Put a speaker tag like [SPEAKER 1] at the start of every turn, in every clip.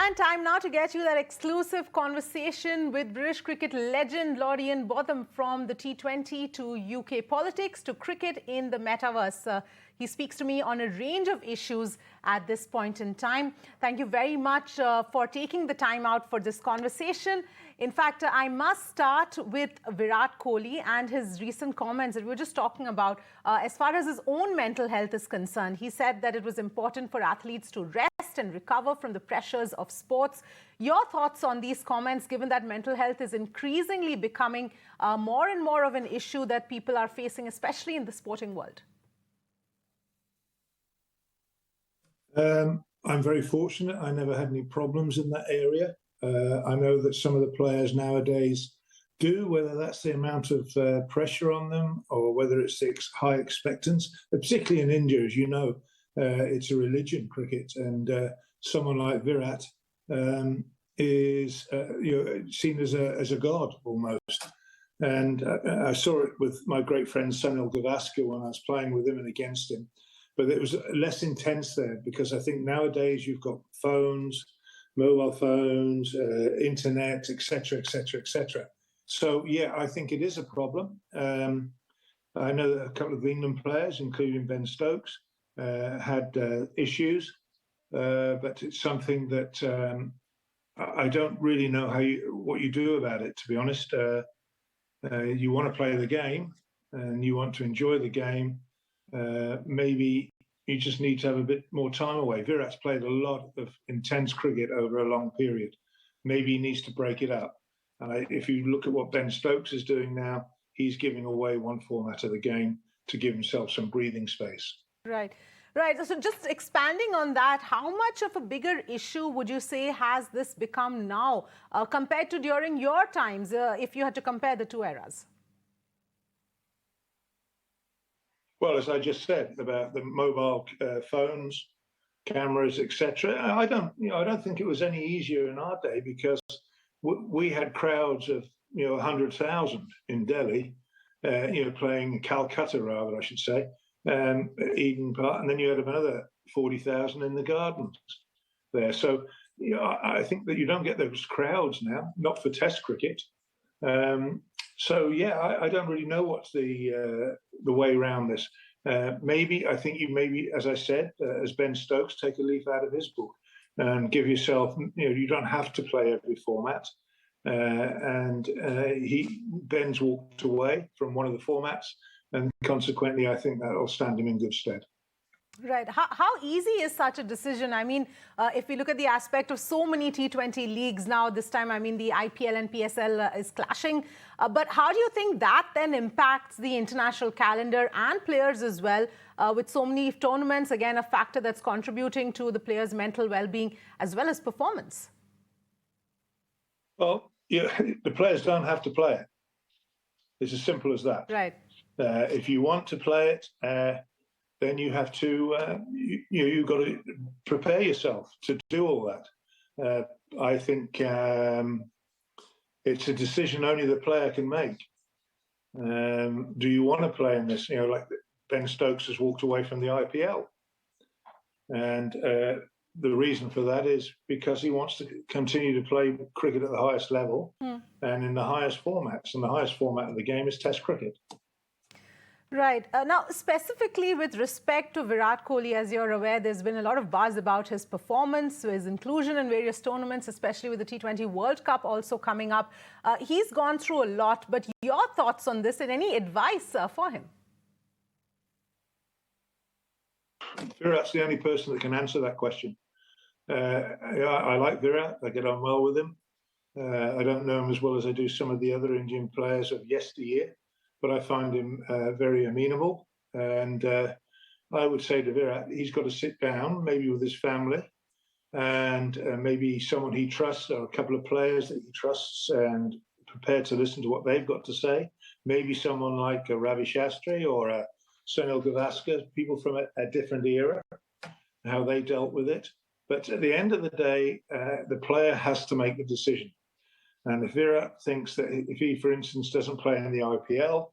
[SPEAKER 1] And time now to get you that exclusive conversation with British cricket legend Lord Ian Botham, from the T20 to UK politics to cricket in the metaverse. He speaks to me on a range of issues at this point in time. Thank you very much for taking the time out for this conversation. In fact, I must start with Virat Kohli and his recent comments that we were just talking about. As far as his own mental health is concerned, he said that it was important for athletes to rest and recover from the pressures of sports. Your thoughts on these comments, given that mental health is increasingly becoming more and more of an issue that people are facing, especially in the sporting world?
[SPEAKER 2] I'm very fortunate. I never had any problems in that area. I know that some of the players nowadays do, whether that's the amount of pressure on them or whether it's the high expectance, particularly in India, as you know, it's a religion, cricket, and someone like Virat is seen as a god almost. And I saw it with my great friend Sunil Gavaskar when I was playing with him and against him. But it was less intense there because I think nowadays you've got phones, mobile phones, internet, etc., etc., etc. So, yeah, I think it is a problem. I know that a couple of England players, including Ben Stokes, had issues, but it's something that I don't really know what you do about it, to be honest. You want to play the game and you want to enjoy the game. Maybe you just need to have a bit more time away. Virat's played a lot of intense cricket over a long period. Maybe he needs to break it up. And if you look at what Ben Stokes is doing now, he's giving away one format of the game to give himself some breathing space.
[SPEAKER 1] Right. Right. So just expanding on that, how much of a bigger issue would you say has this become now compared to during your times, if you had to compare the two eras?
[SPEAKER 2] Well, as I just said about the mobile phones, cameras, etc., I don't think it was any easier in our day because we had crowds of 100,000 in Delhi, playing Calcutta, rather I should say, Eden Park, and then you had another 40,000 in the gardens there. So I think that you don't get those crowds now, not for Test cricket. So yeah, I don't really know what's the way around this. Maybe as I said, as Ben Stokes, take a leaf out of his book and give yourself. You don't have to play every format. Ben's walked away from one of the formats, and consequently, I think that will stand him in good stead.
[SPEAKER 1] Right. How easy is such a decision? I mean, if we look at the aspect of so many T20 leagues now, this time, I mean, the IPL and PSL is clashing. But how do you think that then impacts the international calendar and players as well, with so many tournaments, again, a factor that's contributing to the players' mental well-being as well as performance?
[SPEAKER 2] Well, the players don't have to play it. It's as simple as that.
[SPEAKER 1] Right.
[SPEAKER 2] If you want to play it, then you have to, you've got to prepare yourself to do all that. I think it's a decision only the player can make. Do you want to play in this? Like Ben Stokes has walked away from the IPL. And the reason for that is because he wants to continue to play cricket at the highest level and in the highest formats. And the highest format of the game is Test cricket.
[SPEAKER 1] Right. Now, specifically with respect to Virat Kohli, as you're aware, there's been a lot of buzz about his performance, his inclusion in various tournaments, especially with the T20 World Cup also coming up. He's gone through a lot, but your thoughts on this and any advice for him?
[SPEAKER 2] Virat's the only person that can answer that question. I like Virat. I get on well with him. I don't know him as well as I do some of the other Indian players of yesteryear, but I find him very amenable. And I would say to Virat, he's got to sit down, maybe with his family, and maybe someone he trusts, or a couple of players that he trusts, and prepared to listen to what they've got to say. Maybe someone like Ravi Shastri or Sunil Gavaskar, people from a different era, how they dealt with it. But at the end of the day, the player has to make the decision. And if Virat thinks that if he, for instance, doesn't play in the IPL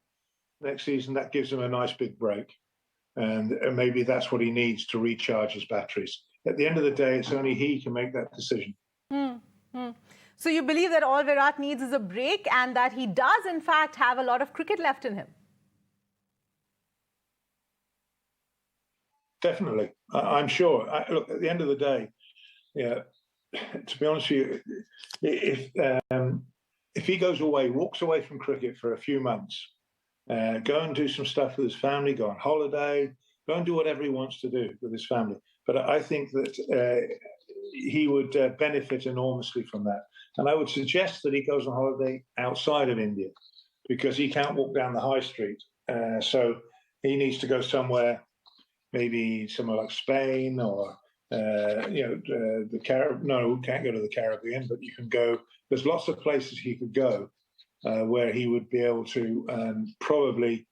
[SPEAKER 2] next season, that gives him a nice big break. And maybe that's what he needs to recharge his batteries. At the end of the day, it's only he can make that decision.
[SPEAKER 1] So you believe that all Virat needs is a break and that he does, in fact, have a lot of cricket left in him?
[SPEAKER 2] Definitely. I'm sure. Look, at the end of the day, yeah, to be honest with you, if he goes away, walks away from cricket for a few months, go and do some stuff with his family, go on holiday, go and do whatever he wants to do with his family. But I think that he would benefit enormously from that. And I would suggest that he goes on holiday outside of India because he can't walk down the high street. So he needs to go somewhere, maybe somewhere like Spain or the Caribbean. No, can't go to the Caribbean, but you can go. There's lots of places he could go where he would be able to probably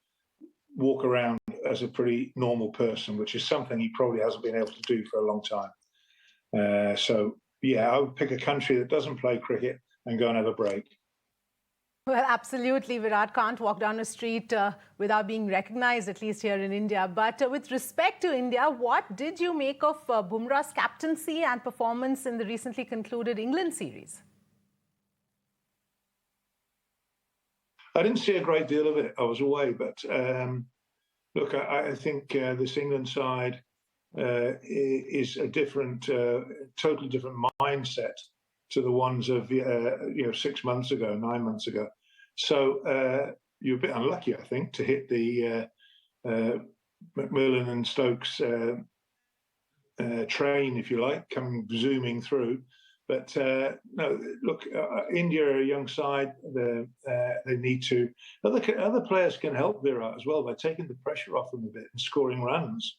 [SPEAKER 2] walk around as a pretty normal person, which is something he probably hasn't been able to do for a long time. So, yeah, I would pick a country that doesn't play cricket and go and have a break.
[SPEAKER 1] Well, absolutely. Virat can't walk down a street without being recognized, at least here in India. But with respect to India, what did you make of Bumrah's captaincy and performance in the recently concluded England series?
[SPEAKER 2] I didn't see a great deal of it. I was away. But look, I think this England side is a different, totally different mindset to the ones of 6 months ago, 9 months ago. So you're a bit unlucky, I think, to hit the McMillan and Stokes train, if you like, coming zooming through. But no, look, India are a young side. They need to. Other players can help Virat as well by taking the pressure off them a bit and scoring runs.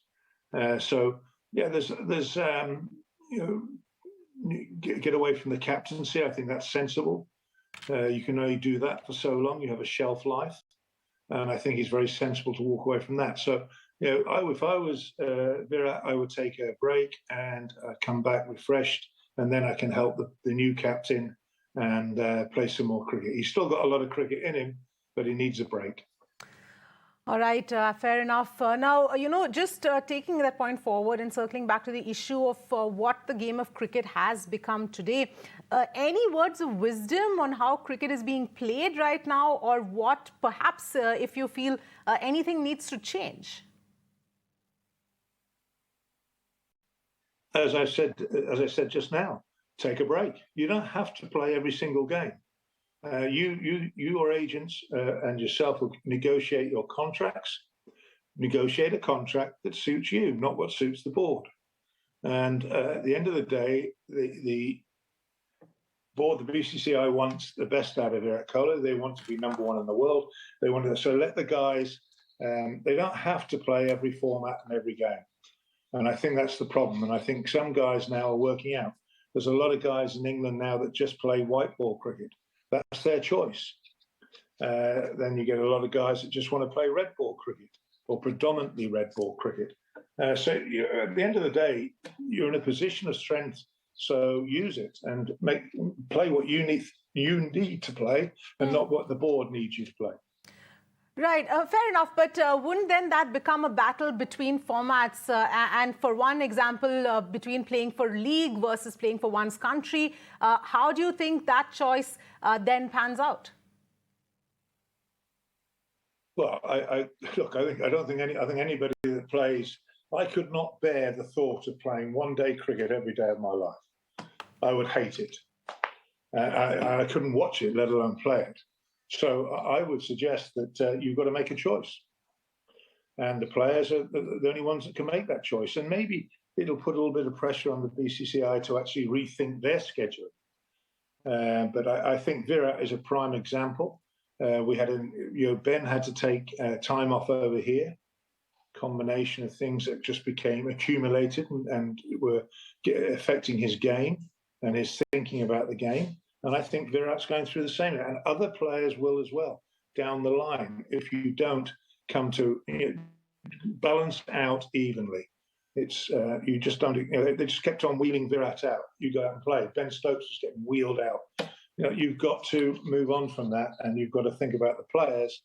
[SPEAKER 2] So yeah, there's get away from the captaincy. I think that's sensible. You can only do that for so long. You have a shelf life, and I think it's very sensible to walk away from that. So, if I was Virat, I would take a break and come back refreshed, and then I can help the new captain and play some more cricket. He's still got a lot of cricket in him, but he needs a break.
[SPEAKER 1] All right, fair enough. Now, just taking that point forward and circling back to the issue of what the game of cricket has become today, any words of wisdom on how cricket is being played right now, or what perhaps, if you feel anything needs to change?
[SPEAKER 2] As I said just now, take a break. You don't have to play every single game. Your agents and yourself will negotiate your contracts. Negotiate a contract that suits you, not what suits the board. And at the end of the day, the board, the BCCI, wants the best out of Virat Kohli. They want to be number one in the world. They want to, so let the guys. They don't have to play every format and every game. And I think that's the problem. And I think some guys now are working out. There's a lot of guys in England now that just play white ball cricket. That's their choice. Then you get a lot of guys that just want to play red ball cricket or predominantly red ball cricket. So at the end of the day, you're in a position of strength. So use it and play what you need to play, and not what the board needs you to play.
[SPEAKER 1] Right, fair enough. But wouldn't then that become a battle between formats? And for one example, between playing for league versus playing for one's country, how do you think that choice then pans out?
[SPEAKER 2] Well, I think anybody that plays, I could not bear the thought of playing one-day cricket every day of my life. I would hate it. I couldn't watch it, let alone play it. So I would suggest that you've got to make a choice. And the players are the only ones that can make that choice. And maybe it'll put a little bit of pressure on the BCCI to actually rethink their schedule. But I think Virat is a prime example. We had Ben had to take time off over here. Combination of things that just became accumulated and were affecting his game and his thinking about the game. And I think Virat's going through the same, and other players will as well down the line. If you don't come to balance out evenly, it's you just don't. They just kept on wheeling Virat out. You go out and play. Ben Stokes was getting wheeled out. You've got to move on from that, and you've got to think about the players.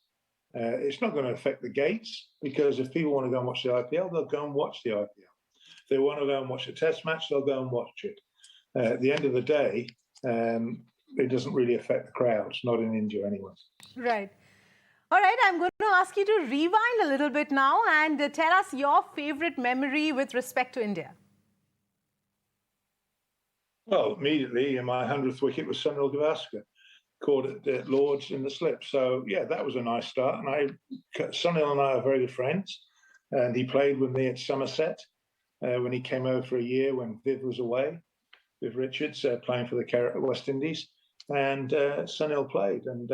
[SPEAKER 2] It's not going to affect the gates, because if people want to go and watch the IPL, they'll go and watch the IPL. If they want to go and watch a Test match, they'll go and watch it. At the end of the day. it doesn't really affect the crowds, not in India anyway.
[SPEAKER 1] Right. All right, I'm going to ask you to rewind a little bit now and tell us your favorite memory with respect to India.
[SPEAKER 2] Well, immediately, in my 100th wicket was Sunil Gavaskar, caught at Lords in the slip. So, yeah, that was a nice start. And Sunil and I are very good friends. And he played with me at Somerset when he came over for a year when Viv was away, Viv Richards, playing for the West Indies. And Sunil played. And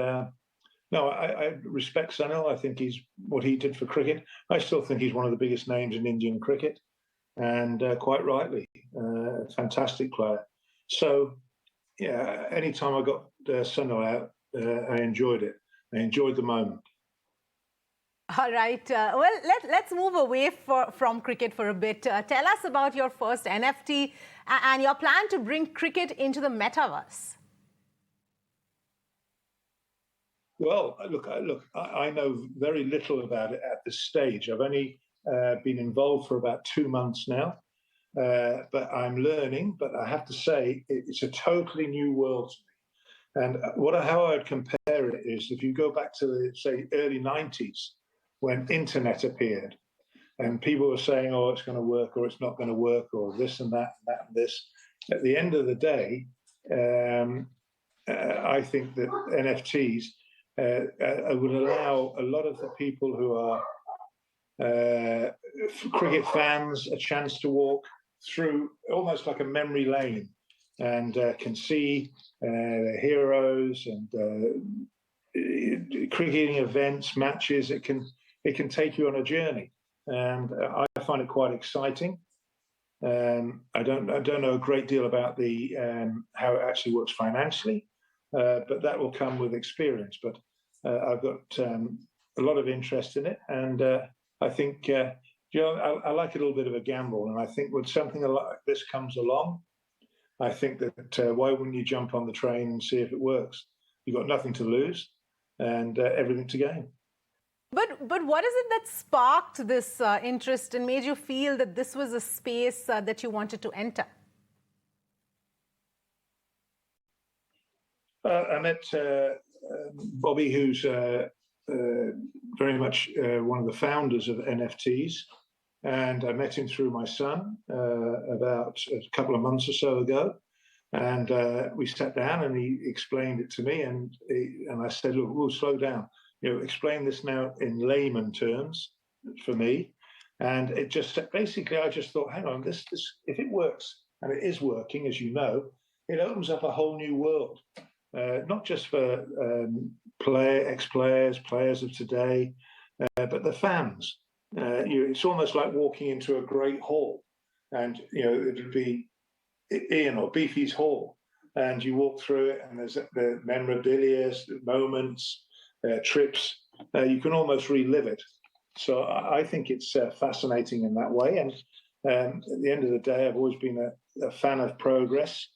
[SPEAKER 2] no, I respect Sunil. I think he's what he did for cricket. I still think he's one of the biggest names in Indian cricket. And quite rightly, a fantastic player. So, yeah, anytime I got Sunil out, I enjoyed it. I enjoyed the moment.
[SPEAKER 1] All right. Well, let's move away from cricket for a bit. Tell us about your first NFT and your plan to bring cricket into the metaverse.
[SPEAKER 2] Well, look, I know very little about it at this stage. I've only been involved for about 2 months now. But I'm learning. But I have to say, it's a totally new world to me. And how I'd compare it is if you go back to the, say, early 90s when internet appeared and people were saying, oh, it's going to work or it's not going to work or this and that and that and this. At the end of the day, I think that NFTs would allow a lot of the people who are cricket fans a chance to walk through almost like a memory lane and can see the heroes and cricketing events, matches. It can take you on a journey, and I find it quite exciting. I don't know a great deal about the how it actually works financially, but that will come with experience. But I've got a lot of interest in it, and I think. I like a little bit of a gamble, and I think when something like this comes along, I think that why wouldn't you jump on the train and see if it works? You've got nothing to lose and everything to gain.
[SPEAKER 1] But what is it that sparked this interest and made you feel that this was a space that you wanted to enter?
[SPEAKER 2] I met Bobby, who's very much one of the founders of NFTs. And I met him through my son about a couple of months or so ago. And we sat down and he explained it to me. And I said, look, we'll slow down. Explain this now in layman terms for me. And it just basically, I just thought, hang on, this if it works, and it is working, as you know, it opens up a whole new world. Not just for ex-players, players of today, but the fans. It's almost like walking into a great hall, and it'd be Ian or Beefy's hall, and you walk through it, and there's the memorabilia, moments, trips. You can almost relive it. So I think it's fascinating in that way. And at the end of the day, I've always been a fan of progress.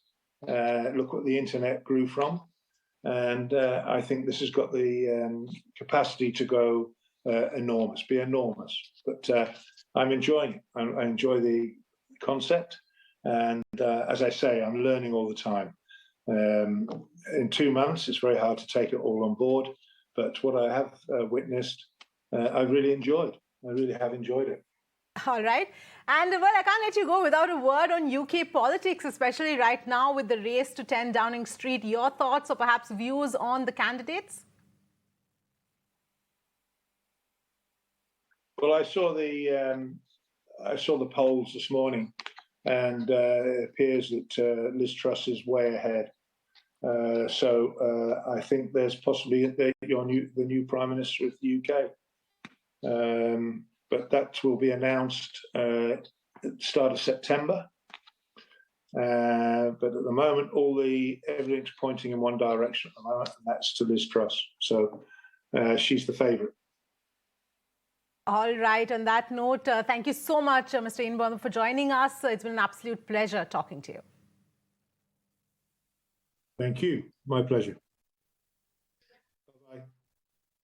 [SPEAKER 2] Look what the internet grew from, and I think this has got the capacity to go. Be enormous, but I'm enjoying it. I enjoy the concept, and as I say, I'm learning all the time. In 2 months, it's very hard to take it all on board, but what I have witnessed, I've really enjoyed. I really have enjoyed it.
[SPEAKER 1] All right. And well, I can't let you go without a word on UK politics, especially right now with the race to 10 Downing Street. Your thoughts or perhaps views on the candidates?
[SPEAKER 2] Well, I saw the polls this morning, and it appears that Liz Truss is way ahead. So I think there's possibly the new Prime Minister of the UK, but that will be announced at the start of September. But at the moment, everything's pointing in one direction at the moment, and that's to Liz Truss. So she's the favourite.
[SPEAKER 1] All right. On that note, thank you so much, Mr. Ian Botham, for joining us. It's been an absolute pleasure talking to you.
[SPEAKER 2] Thank you. My pleasure.